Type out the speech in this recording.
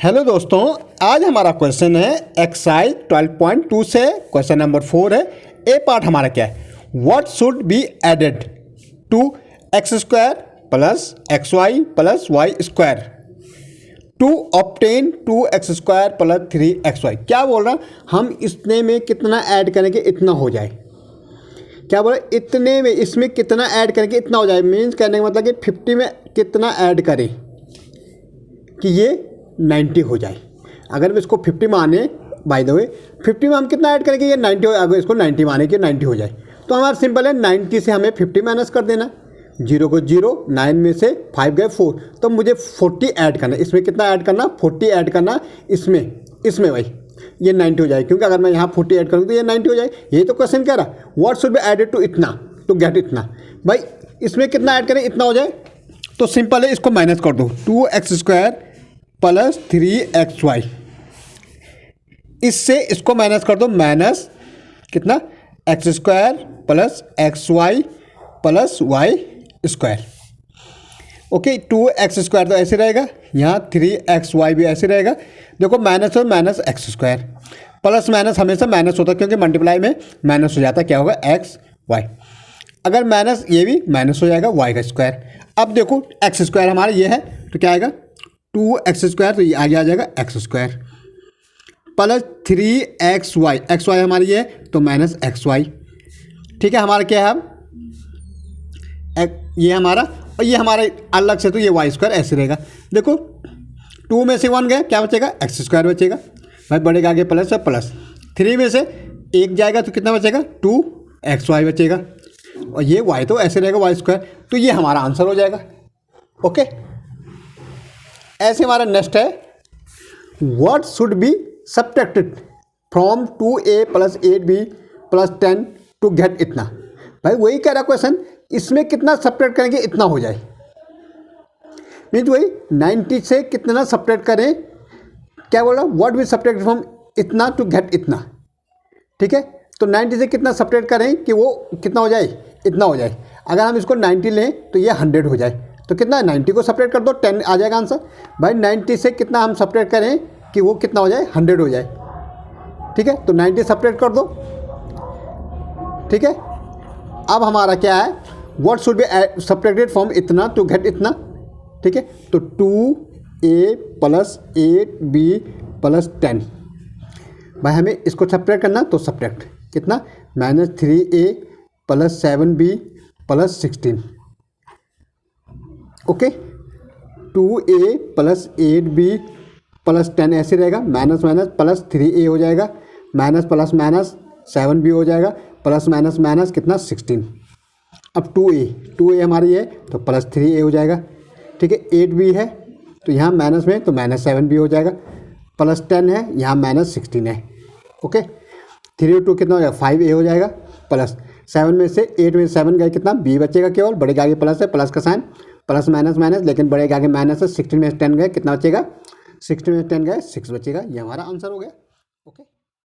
Hello दोस्तों, आज हमारा क्वेश्चन है एक्सरसाइज 12.2 से क्वेश्चन नंबर 4 है। ए पार्ट हमारा क्या है, what should be added to x square plus x y plus y square to obtain 2x square plus 3xy। क्या बोल रहा, हम इतने में कितना ऐड करेंगे इतना हो जाए। क्या बोल रहे, इतने में इसमें कितना ऐड करेंगे इतना हो जाए। मीन्स कहने का मतलब कि 50 में कितना ऐड करें कि ये 90 हो जाए। अगर इसको 50 माने, बाय द वे 50 में हम कितना ऐड करेंगे ये 90 हो। अगर इसको 90 माने कि 90 हो जाए तो हमारा सिंपल है 90 से हमें 50 माइनस कर देना। 0 को 0, 9 में से 5 गए 4, तो मुझे 40 ऐड करना। इसमें कितना ऐड करना, 40 ऐड करना। इसमें भाई ये 90 हो जाए, क्योंकि अगर मैं यहाँ 40 ऐड करूँ तो ये 90 हो जाए। यही तो क्वेश्चन कह रहा, what should be added to इतना टू गेट इतना। भाई इसमें कितना ऐड करें इतना हो जाए, तो सिंपल है इसको माइनस कर दो। 2x स्क्वायर प्लस 3xy, इससे इसको माइनस कर दो। माइनस कितना, x square plus x y plus y square. Okay, 2x square तो ऐसे रहेगा, यहाँ 3xy भी ऐसे रहेगा। देखो माइनस और minus x square, plus minus हमेशा माइनस होता है क्योंकि मल्टीप्लाई में माइनस हो जाता है। क्या होगा, एक्स वाई। अगर माइनस ये भी माइनस हो जाएगा, वाई का स्क्वायर। अब देखो एक्स स्क्वायर हमारा ये है तो क्या आएगा 2x स्क्वायर, तो ये आगे आ जाएगा x square plus 3xy। X y हमारी ये है तो माइनस एक्स वाई। ठीक है, हमारा क्या है अब ये हमारा, और ये हमारा अलग से तो ये वाई स्क्वायर ऐसे रहेगा। देखो 2 में से 1 गया, क्या बचेगा, एक्स स्क्वायर बचेगा। भाई बढ़ेगा आगे प्लस है, प्लस 3 में से 1 जाएगा तो कितना बचेगा, 2xy बचेगा। और ये y तो ऐसे रहेगा वाई स्क्वायर, तो ये हमारा आंसर हो जाएगा। ओके, ऐसे हमारा नेक्स्ट है, what should be subtracted from 2a plus 8b plus 10 to get इतना। भाई वही कह रहा क्वेश्चन, इसमें कितना सब्ट्रैक्ट करेंगे इतना हो जाए। मीन्स वही 90 से कितना सब्ट्रैक्ट करें। क्या बोल रहा, व्हाट बी सब्ट्रैक्टेड फ्रॉम इतना टू गेट इतना। ठीक है, तो 90 से कितना सब्ट्रैक्ट करें कि वो कितना हो जाए, इतना हो जाए। अगर हम इसको 90 लें तो ये 100 हो जाए, तो कितना है 90 को सब्ट्रैक्ट कर दो, 10 आ जाएगा आंसर। भाई 90 से कितना हम सब्ट्रैक्ट करें कि वो कितना हो जाए, 100 हो जाए। ठीक है, तो 90 सब्ट्रैक्ट कर दो। ठीक है, अब हमारा क्या है, what should be subtracted from इतना टू गेट इतना। ठीक है, तो 2a प्लस 8b प्लस 10। भाई हमें इसको सब्ट्रैक्ट करना, तो सब्ट्रैक्ट कितना, minus 3a plus 7b plus 16। Okay, 2a plus 8b plus 10 ऐसे रहेगा। माइनस माइनस प्लस 3a हो जाएगा, माइनस प्लस माइनस 7b हो जाएगा, प्लस माइनस माइनस कितना 16। अब 2a हमारी है तो प्लस 3a हो जाएगा। ठीक है, 8b है तो यहाँ माइनस में तो माइनस 7b हो जाएगा, प्लस 10 है यहाँ माइनस 16 है। ओके, 3 और 2 कितना हो जाएगा, 5a हो जाएगा। प्लस 7 में से 8 में 7 गए, कितना b बचेगा, केवल बढ़ेगा आगे प्लस है, प्लस का साइन, प्लस माइनस माइनस, लेकिन बढ़ेगा आगे माइनस है। 16 में 10 गए, कितना बचेगा, 16 में 10 गए 6 बचेगा। ये हमारा आंसर हो गया। ओके।